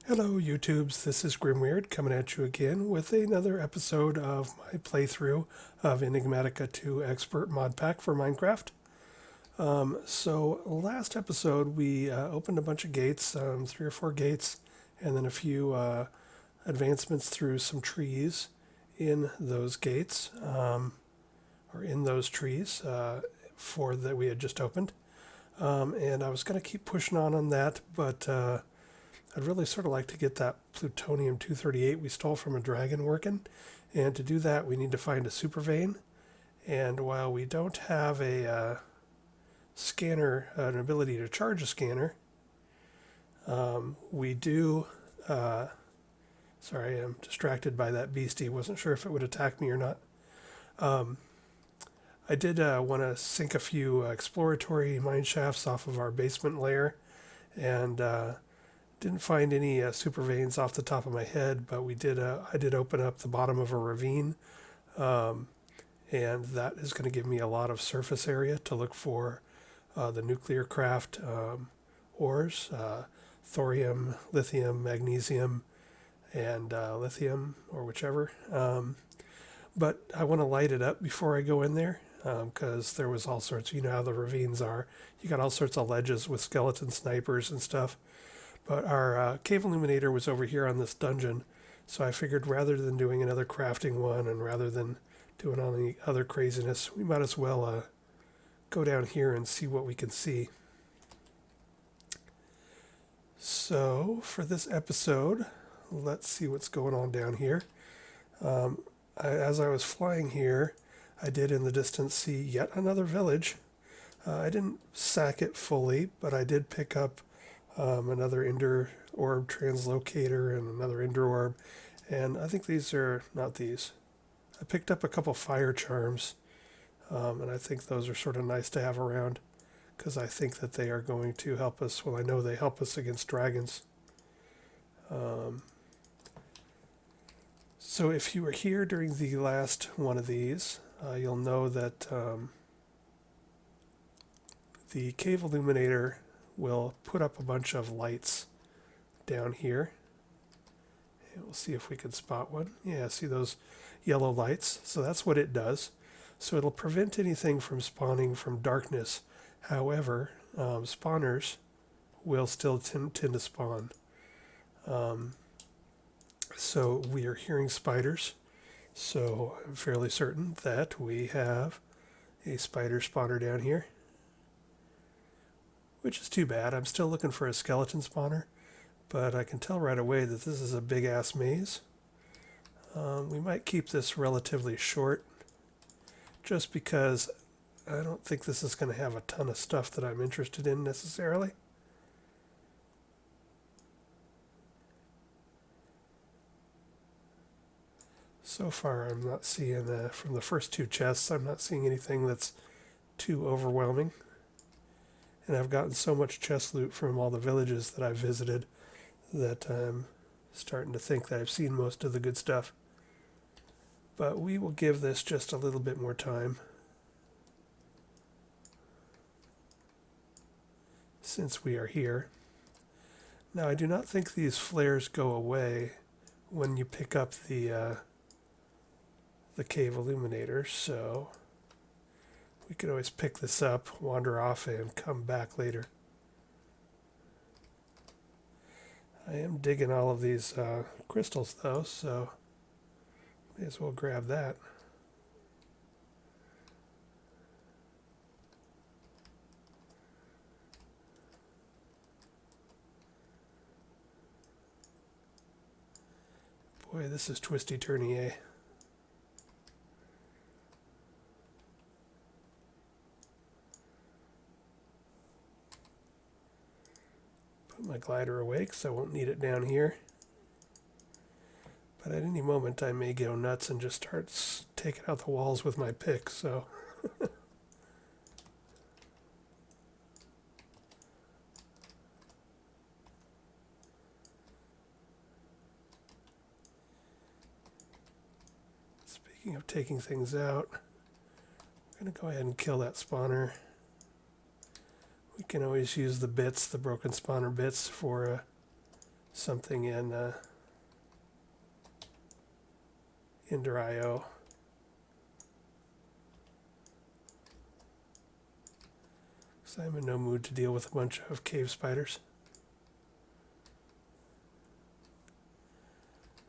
Hello YouTubes, this is Grimweird coming at you again with another episode of my playthrough of Enigmatica 2 Expert Mod Pack for Minecraft. So last episode we opened a bunch of gates, 3 or 4 gates, and then a few advancements through some trees in those gates, or in those trees that we had just opened. And I was going to keep pushing on that, but I'd really sort of like to get that Plutonium 238 we stole from a dragon working. And to do that, we need to find a supervein. And while we don't have a scanner, an ability to charge a scanner, we do. Sorry, I'm distracted by that beastie. Wasn't sure if it would attack me or not. I did want to sink a few exploratory mine shafts off of our basement lair, and didn't find any super veins off the top of my head, but I did open up the bottom of a ravine, and that is going to give me a lot of surface area to look for the Nuclearcraft ores, thorium, lithium, magnesium, and lithium, or whichever. But I want to light it up before I go in there, because there was all sorts, you know how the ravines are. You got all sorts of ledges with skeleton snipers and stuff. But our cave illuminator was over here on this dungeon, so I figured rather than doing another crafting one and rather than doing all the other craziness, we might as well go down here and see what we can see. So for this episode, let's see what's going on down here. As I was flying here, I did in the distance see yet another village. I didn't sack it fully, but I did pick up another ender orb translocator and another ender orb, and I think these are not these. I picked up a couple fire charms, and I think those are sort of nice to have around because I think that they are going to help us. Well, I know they help us against dragons. So if you were here during the last one of these, you'll know that the cave illuminator will put up a bunch of lights down here. And we'll see if we can spot one. Yeah, see those yellow lights? So that's what it does. So it'll prevent anything from spawning from darkness. However, spawners will still tend to spawn. So we are hearing spiders. So I'm fairly certain that we have a spider spawner down here, which is too bad. I'm still looking for a skeleton spawner, but I can tell right away that this is a big ass maze. We might keep this relatively short just because I don't think this is going to have a ton of stuff that I'm interested in necessarily. So far I'm not seeing, from the first 2 chests, I'm not seeing anything that's too overwhelming. And I've gotten so much chest loot from all the villages that I've visited that I'm starting to think that I've seen most of the good stuff. But we will give this just a little bit more time, since we are here. Now I do not think these flares go away when you pick up the cave illuminator, so we could always pick this up, wander off, and come back later. I am digging all of these crystals, though, so may as well grab that. Boy, this is twisty-turny, eh? My glider away because I won't need it down here. But at any moment I may go nuts and just start taking out the walls with my pick, so... Speaking of taking things out, I'm going to go ahead and kill that spawner. We can always use the bits, the broken spawner bits, for something in Ender IO. So I'm in no mood to deal with a bunch of cave spiders.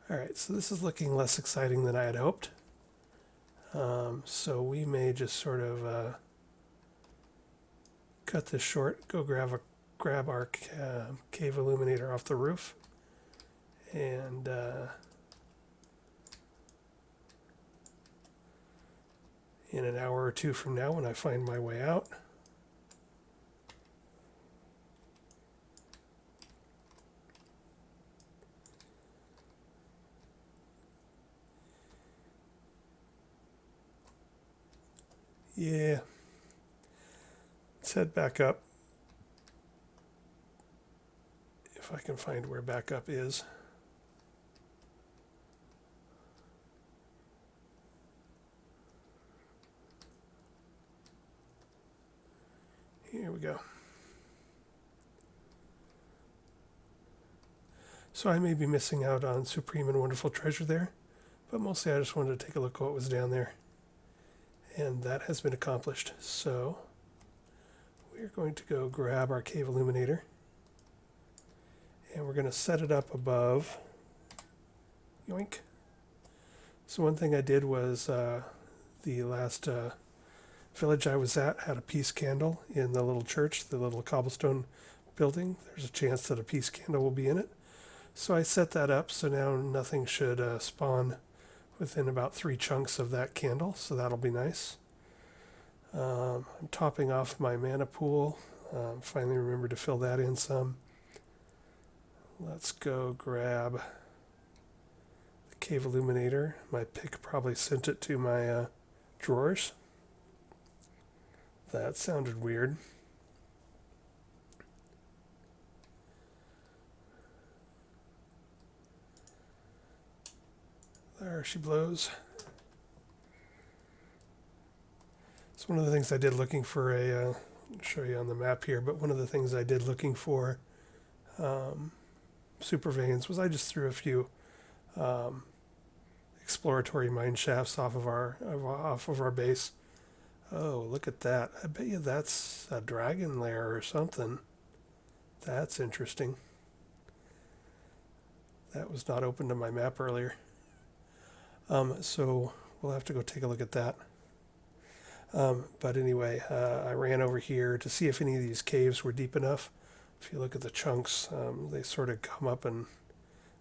Alright, so this is looking less exciting than I had hoped. So we may just sort of cut this short, go grab our cave illuminator off the roof, and in an hour or two from now when I find my way out, yeah, let's head back up. If I can find where backup is. Here we go. So I may be missing out on supreme and wonderful treasure there, but mostly I just wanted to take a look at what was down there. And that has been accomplished. So we're going to go grab our cave illuminator, and we're going to set it up above. Yoink. So one thing I did was the last village I was at had a peace candle in the little church, the little cobblestone building. There's a chance that a peace candle will be in it. So I set that up so now nothing should spawn within about 3 chunks of that candle, so that'll be nice. I'm topping off my mana pool. Finally remembered to fill that in some. Let's go grab the cave illuminator. My pick probably sent it to my drawers. That sounded weird. There she blows. It's one of the things I did looking for I'll show you on the map here, but one of the things I did looking for superveins was I just threw a few exploratory mine shafts off of our base. Oh, look at that. I bet you that's a dragon lair or something. That's interesting. That was not open to my map earlier. So we'll have to go take a look at that. But anyway, I ran over here to see if any of these caves were deep enough. If you look at the chunks, they sort of come up and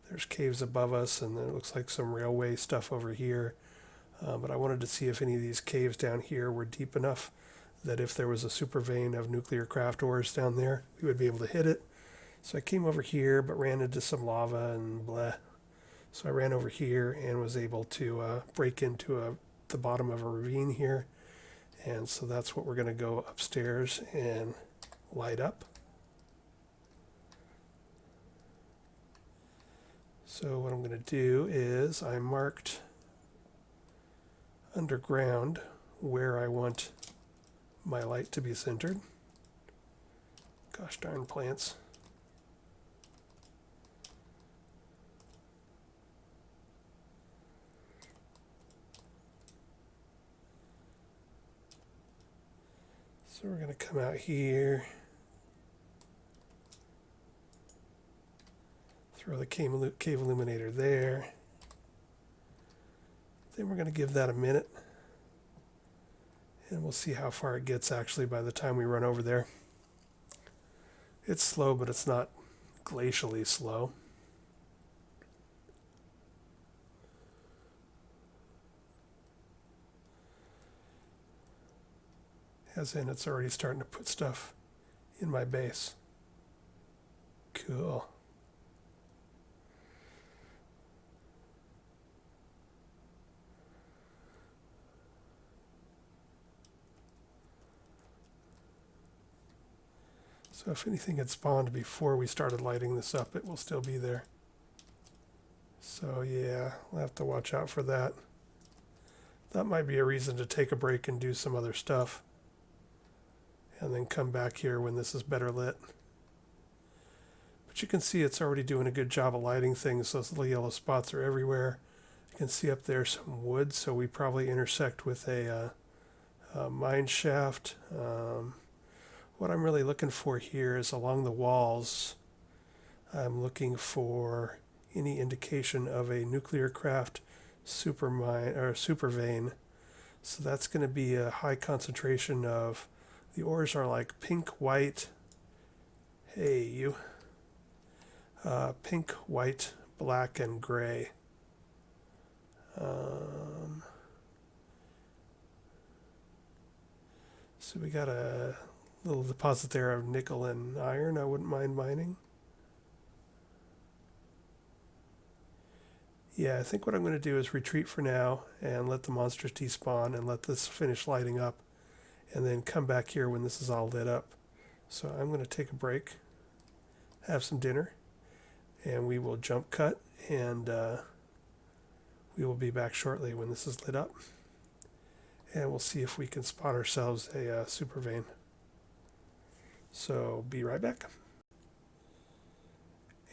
there's caves above us, and then it looks like some railway stuff over here. But I wanted to see if any of these caves down here were deep enough that if there was a super vein of Nuclearcraft ores down there, we would be able to hit it. So I came over here, but ran into some lava and blah. So I ran over here and was able to break into the bottom of a ravine here. And so that's what we're going to go upstairs and light up. So what I'm going to do is I marked underground where I want my light to be centered. Gosh darn plants. So we're going to come out here, throw the cave illuminator there. Then we're going to give that a minute, and we'll see how far it gets actually by the time we run over there. It's slow, but it's not glacially slow. As in, it's already starting to put stuff in my base. Cool. So if anything had spawned before we started lighting this up, it will still be there. So yeah, we'll have to watch out for that. That might be a reason to take a break and do some other stuff, and then come back here when this is better lit. But But you can see it's already doing a good job of lighting things. Those little yellow spots are everywhere. You can see up there some wood, so we probably intersect with a mine shaft. What I'm really looking for here is along the walls. I'm looking for any indication of a Nuclearcraft supermine or supervein. So that's going to be a high concentration of the ores are like pink, white. Hey, you. Pink, white, black, and gray. So we got a little deposit there of nickel and iron I wouldn't mind mining. Yeah, I think what I'm going to do is retreat for now and let the monsters despawn and let this finish lighting up and then come back here when this is all lit up. So I'm going to take a break, have some dinner, and we will jump cut and we will be back shortly when this is lit up. And we'll see if we can spot ourselves a supervein. So be right back.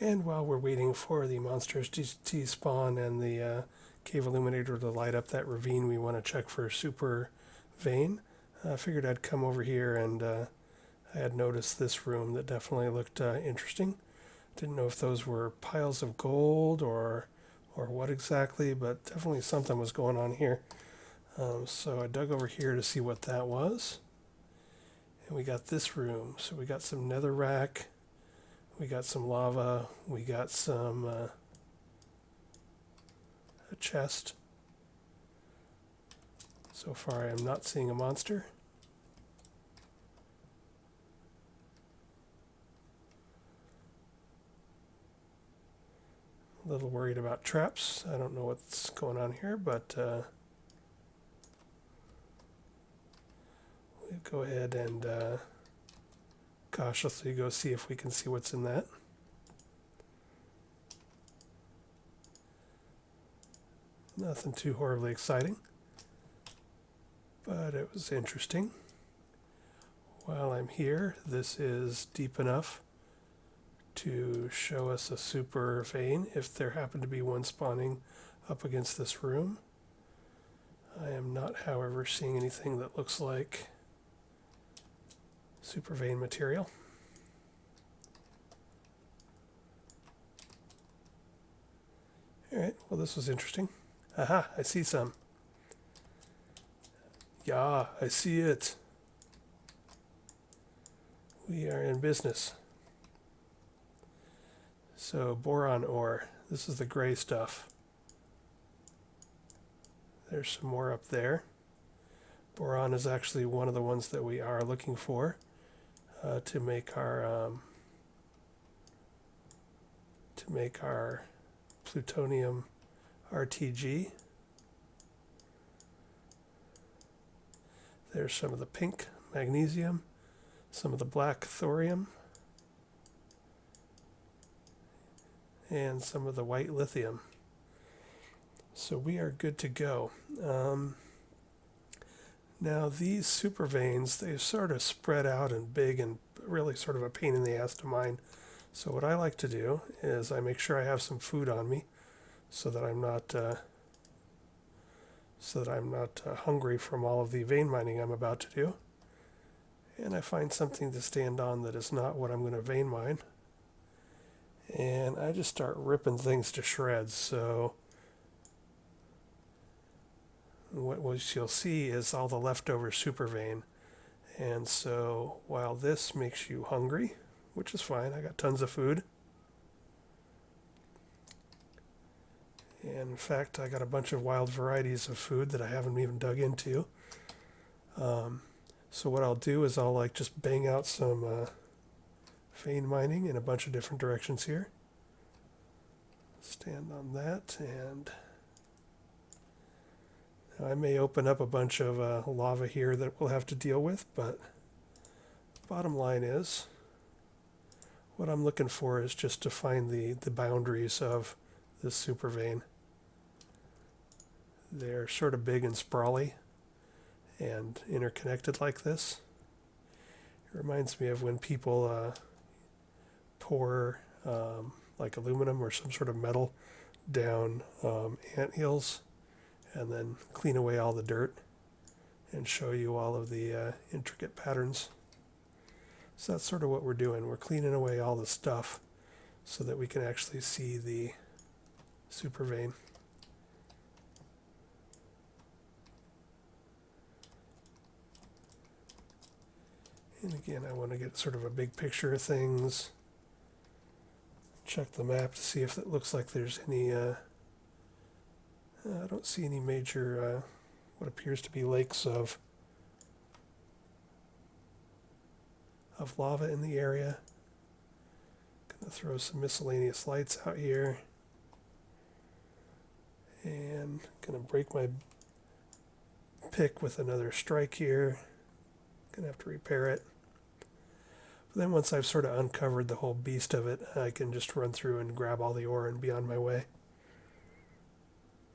And while we're waiting for the monsters to despawn and the cave illuminator to light up that ravine, we want to check for super vein. I figured I'd come over here, and I had noticed this room that definitely looked interesting. Didn't know if those were piles of gold or what exactly, but definitely something was going on here. So I dug over here to see what that was. And we got this room. So we got some netherrack. We got some lava. We got some a chest. So far I am not seeing a monster. A little worried about traps. I don't know what's going on here, but we'll go ahead and cautiously go see if we can see what's in that. Nothing too horribly exciting, but it was interesting. While I'm here, this is deep enough to show us a super vein if there happened to be one spawning up against this room. I am not, however, seeing anything that looks like super vein material. Alright, well, this was interesting. Aha, I see some. Yeah, I see it. We are in business. So, boron ore. This is the gray stuff. There's some more up there. Boron is actually one of the ones that we are looking for to make our Plutonium RTG. There's some of the pink magnesium, some of the black thorium, and some of the white lithium. So we are good to go. Now these super veins, they sort of spread out and big and really sort of a pain in the ass to mine. So what I like to do is I make sure I have some food on me so that I'm not hungry from all of the vein mining I'm about to do. And I find something to stand on that is not what I'm going to vein mine. And I just start ripping things to shreds. So what you'll see is all the leftover super vein. And so while this makes you hungry, which is fine, I got tons of food. And in fact, I got a bunch of wild varieties of food that I haven't even dug into. So what I'll do is I'll just bang out some vein mining in a bunch of different directions here. Stand on that, and I may open up a bunch of lava here that we'll have to deal with, but bottom line is what I'm looking for is just to find the boundaries of this super vein. They're sort of big and sprawly and interconnected like this. It reminds me of when people pour like aluminum or some sort of metal down ant hills, and then clean away all the dirt and show you all of the intricate patterns. So that's sort of what we're doing. We're cleaning away all the stuff so that we can actually see the supervein. And again, I want to get sort of a big picture of things. Check the map to see if it looks like there's any, I don't see any major, what appears to be lakes of lava in the area. Gonna throw some miscellaneous lights out here. And gonna break my pick with another strike here. Gonna have to repair it. But then once I've sort of uncovered the whole beast of it, I can just run through and grab all the ore and be on my way.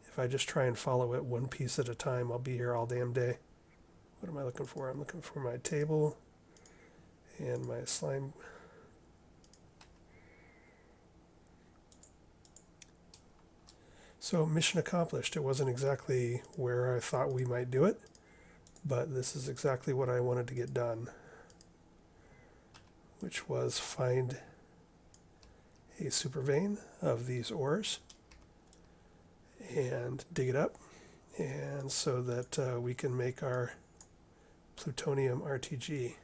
If I just try and follow it one piece at a time, I'll be here all damn day. What am I looking for? I'm looking for my table and my slime. So mission accomplished. It wasn't exactly where I thought we might do it, but this is exactly what I wanted to get done, which was find a supervein of these ores and dig it up, and so that we can make our Plutonium RTG.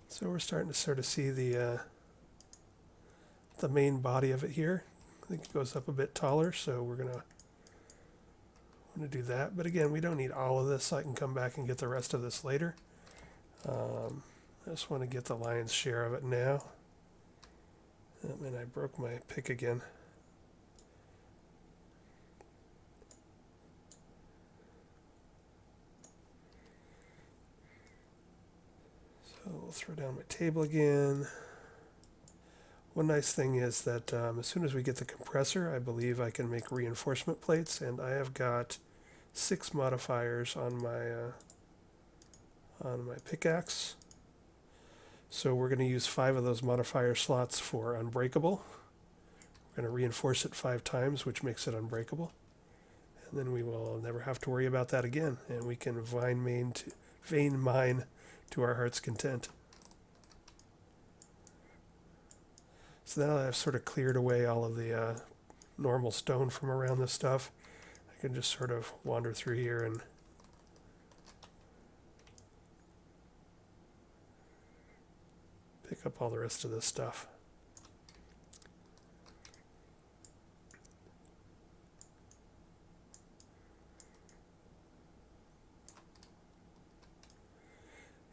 So we're starting to sort of see the main body of it here. I think it goes up a bit taller, so we're going to want to do that. But again, we don't need all of this. I can come back and get the rest of this later. I just want to get the lion's share of it now. And I broke my pick again. So we'll throw down my table again. One nice thing is that as soon as we get the compressor, I believe I can make reinforcement plates, and I have got 6 modifiers on my pickaxe. So we're going to use 5 of those modifier slots for unbreakable. We're going to reinforce it 5 times, which makes it unbreakable. And then we will never have to worry about that again, and we can vein mine to our heart's content. So now that I've sort of cleared away all of the normal stone from around this stuff, I can just sort of wander through here and pick up all the rest of this stuff.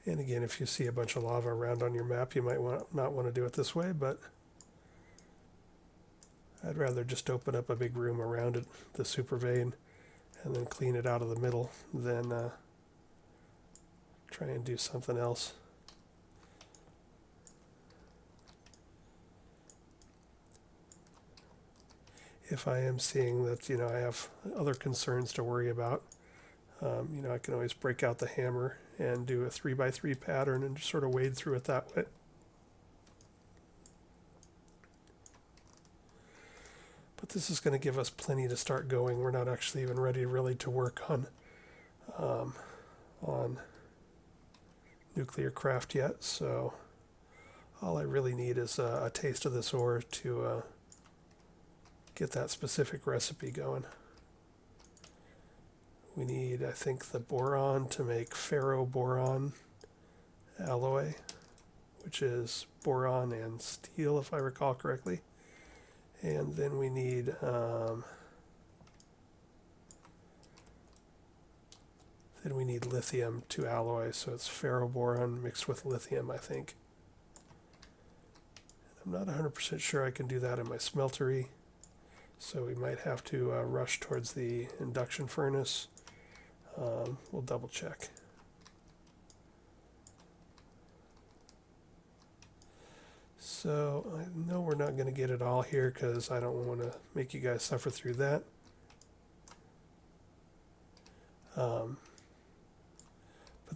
And again, if you see a bunch of lava around on your map, you might not want to do it this way, but I'd rather just open up a big room around it, the supervein, and then clean it out of the middle than try and do something else. If I am seeing that, I have other concerns to worry about, I can always break out the hammer and do a 3x3 pattern and just sort of wade through it that way. But this is going to give us plenty to start going. We're not actually even ready really to work on Nuclearcraft yet, so all I really need is a taste of this ore to get that specific recipe going. We need, I think, the boron to make ferro-boron alloy, which is boron and steel, if I recall correctly. And then we need lithium to alloy, so it's ferroboron mixed with lithium, I think. I'm not 100% sure I can do that in my smeltery, so we might have to rush towards the induction furnace. We'll double check. So I know we're not going to get it all here because I don't want to make you guys suffer through that. But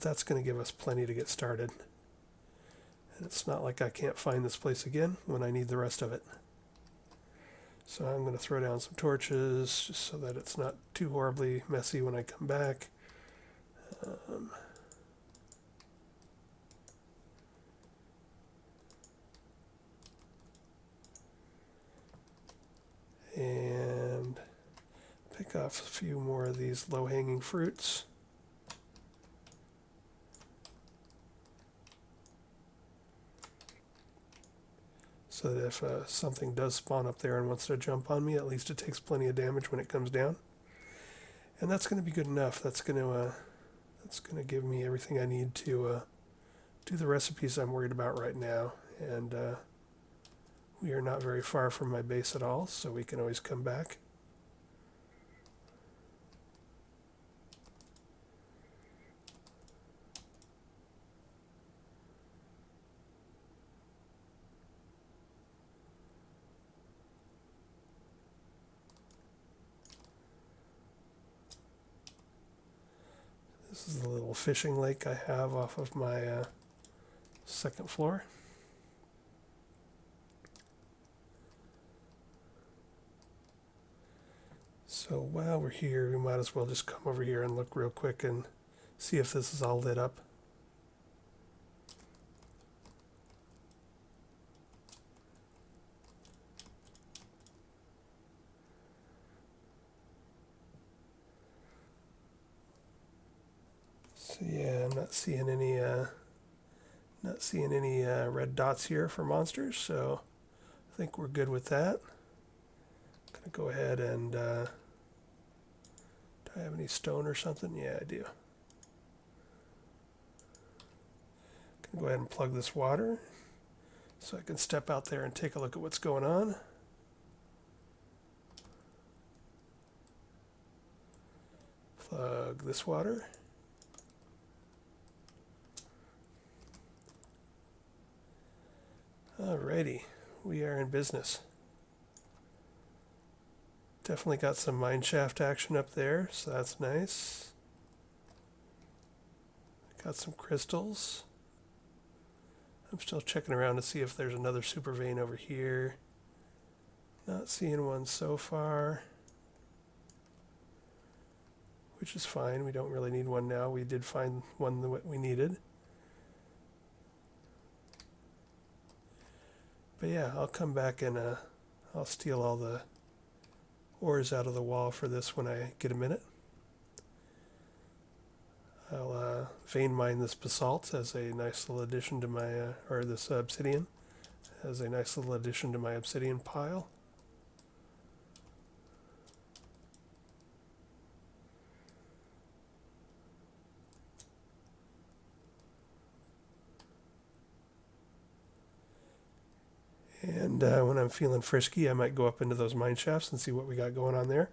that's going to give us plenty to get started. And it's not like I can't find this place again when I need the rest of it. So I'm going to throw down some torches just so that it's not too horribly messy when I come back. And pick off a few more of these low-hanging fruits. So that if something does spawn up there and wants to jump on me, at least it takes plenty of damage when it comes down. And that's going to be good enough. That's going to give me everything I need to do the recipes I'm worried about right now. And we are not very far from my base at all, so we can always come back. This is the little fishing lake I have off of my second floor. So while we're here, we might as well just come over here and look real quick and see if this is all lit up. So yeah, I'm not seeing any red dots here for monsters, so I think we're good with that. I'm gonna go ahead and do I have any stone or something? Yeah, I do. Gonna go ahead and plug this water so I can step out there and take a look at what's going on. Plug this water. Alrighty, we are in business. Definitely got some mineshaft action up there, so that's nice. Got some crystals. I'm still checking around to see if there's another supervein over here. Not seeing one so far, which is fine. We don't really need one now. We did find one that we needed. But yeah, I'll come back and I'll steal all the ores out of the wall for this when I get a minute. I'll vein mine this basalt as a nice little addition to my, or this obsidian, as a nice little addition to my obsidian pile. And when I'm feeling frisky, I might go up into those mine shafts and see what we got going on there.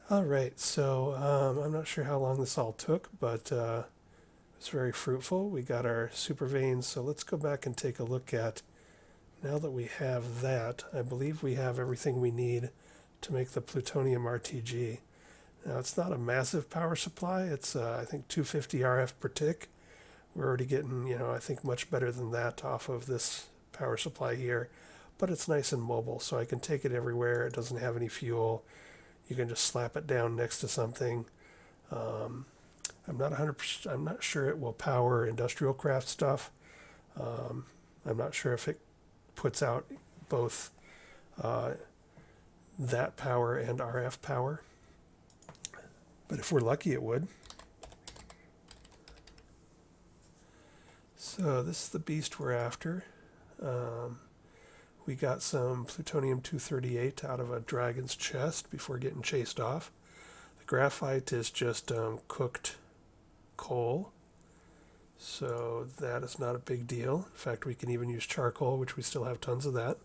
Alright, so I'm not sure how long this all took, but it was very fruitful. We got our super veins, so let's go back and take a look at, now that we have that, I believe we have everything we need to make the Plutonium RTG. Now, it's not a massive power supply. It's, I think, 250 RF per tick. We're already getting, I think much better than that off of this power supply here, but it's nice and mobile, so I can take it everywhere. It doesn't have any fuel. You can just slap it down next to something. I'm not 100%. I'm not sure it will power industrial craft stuff. I'm not sure if it puts out both that power and RF power, but if we're lucky, it would. So this is the beast we're after. We got some plutonium-238 out of a dragon's chest before getting chased off. The graphite is just cooked coal, so that is not a big deal. In fact, we can even use charcoal, which we still have tons of that.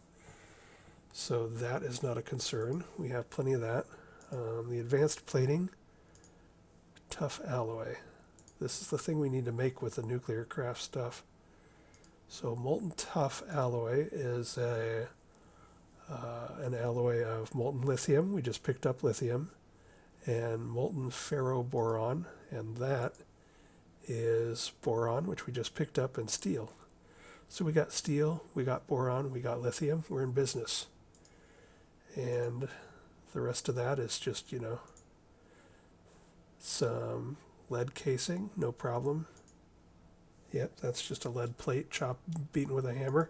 So that is not a concern. We have plenty of that. The advanced plating, tough alloy. This is the thing we need to make with the Nuclearcraft stuff. So molten tough alloy is an alloy of molten lithium. We just picked up lithium, and molten ferroboron, and that is boron, which we just picked up, and steel. So we got steel, we got boron, we got lithium. We're in business. And the rest of that is just, some lead casing, no problem. Yep, that's just a lead plate beaten with a hammer.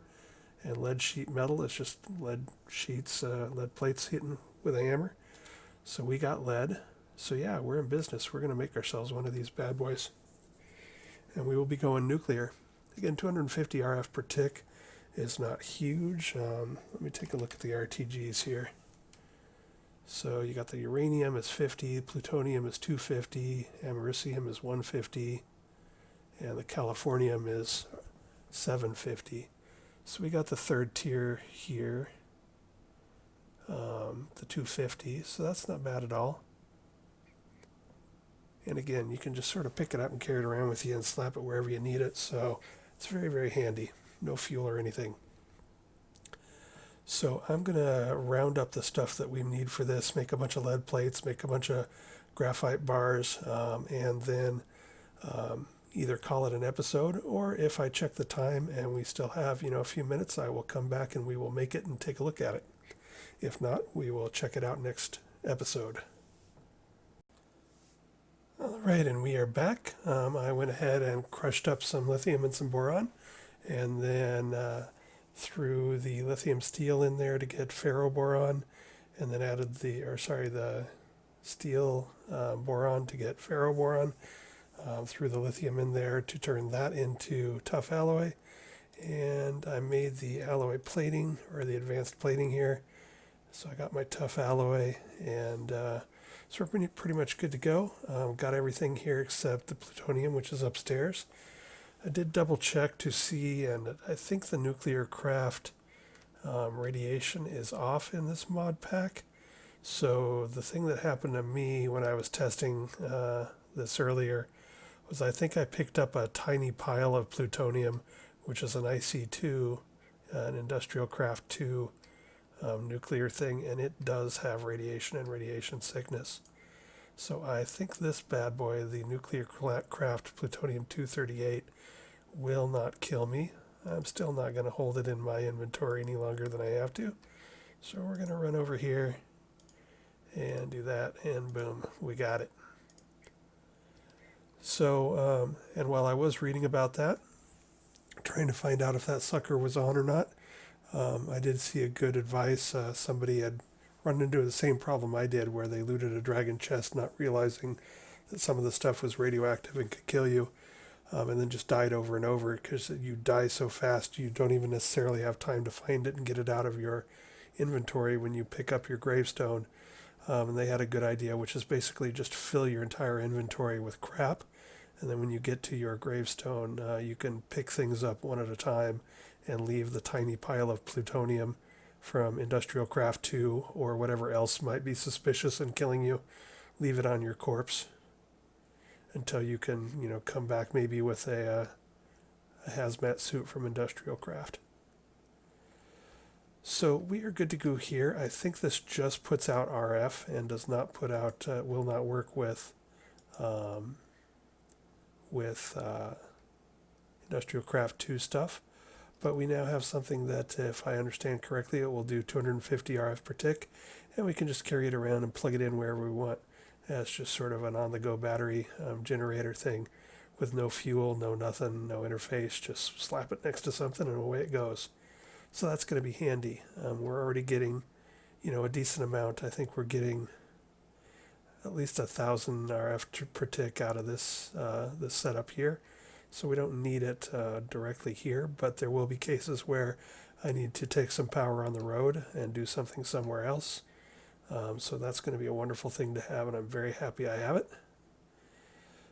And lead sheet metal is just lead sheets, lead plates hitting with a hammer. So we got lead. So yeah, we're in business. We're going to make ourselves one of these bad boys. And we will be going nuclear. Again, 250 RF per tick is not huge. Let me take a look at the RTGs here. So you got the uranium is 50, plutonium is 250, americium is 150, and the californium is 750. So we got the third tier here, the 250, so that's not bad at all. And again, you can just sort of pick it up and carry it around with you and slap it wherever you need it, so it's very, very handy. No fuel or anything. So I'm going to round up the stuff that we need for this, make a bunch of lead plates, make a bunch of graphite bars, and then either call it an episode, or if I check the time and we still have, a few minutes, I will come back and we will make it and take a look at it. If not, we will check it out next episode. All right, and we are back. I went ahead and crushed up some lithium and some boron, and then threw the lithium steel in there to get ferroboron, and then added the steel boron to get ferroboron. Threw the lithium in there to turn that into tough alloy, and I made the alloy plating, or the advanced plating here. So I got my tough alloy, and so we're pretty much good to go. Got everything here except the plutonium, which is upstairs. I did double check to see, and I think the Nuclearcraft radiation is off in this mod pack. So the thing that happened to me when I was testing this earlier was I think I picked up a tiny pile of plutonium, which is an IC2, an Industrialcraft 2 nuclear thing, and it does have radiation and radiation sickness. So I think this bad boy, the Nuclearcraft Plutonium-238, will not kill me. I'm still not going to hold it in my inventory any longer than I have to. So we're going to run over here and do that, and boom, we got it. So, and while I was reading about that, trying to find out if that sucker was on or not, I did see a good advice. Somebody had run into the same problem I did, where they looted a dragon chest, not realizing that some of the stuff was radioactive and could kill you, and then just died over and over, because you die so fast you don't even necessarily have time to find it and get it out of your inventory when you pick up your gravestone. And they had a good idea, which is basically just fill your entire inventory with crap, and then when you get to your gravestone, you can pick things up one at a time and leave the tiny pile of plutonium from Industrialcraft 2 or whatever else might be suspicious in killing you. Leave it on your corpse until you can, come back maybe with a hazmat suit from Industrialcraft. So we are good to go here. I think this just puts out RF and does not put out, will not work with Industrialcraft 2 stuff. But we now have something that, if I understand correctly, it will do 250 RF per tick, and we can just carry it around and plug it in wherever we want. It's just sort of an on-the-go battery generator thing with no fuel, no nothing, no interface. Just slap it next to something and away it goes. So that's going to be handy. We're already getting, a decent amount. I think we're getting at least 1,000 RF per tick out of this setup here. So we don't need it directly here, but there will be cases where I need to take some power on the road and do something somewhere else. So that's going to be a wonderful thing to have, and I'm very happy I have it.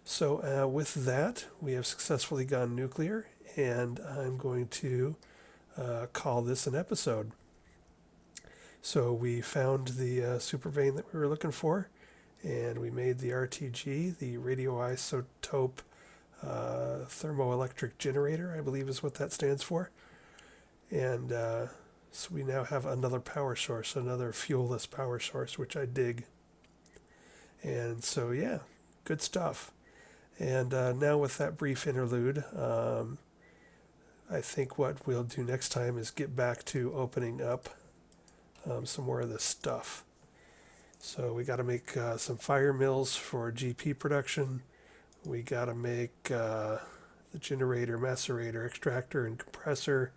So with that, we have successfully gone nuclear, and I'm going to call this an episode. So we found the supervein that we were looking for, and we made the RTG, the radioisotope thermoelectric generator, I believe is what that stands for. And so we now have another power source, another fuelless power source, which I dig. And so, yeah, good stuff. And now with that brief interlude, I think what we'll do next time is get back to opening up some more of this stuff. So we got to make some fire mills for GP production. We got to make the generator, macerator, extractor, and compressor.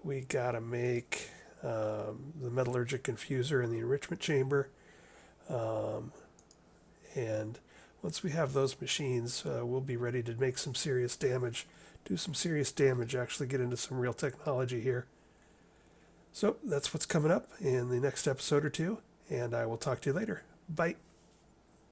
We got to make the metallurgic infuser and the enrichment chamber. And once we have those machines, we'll be ready to make some serious damage, do some serious damage, actually get into some real technology here. So that's what's coming up in the next episode or two, and I will talk to you later. Bye.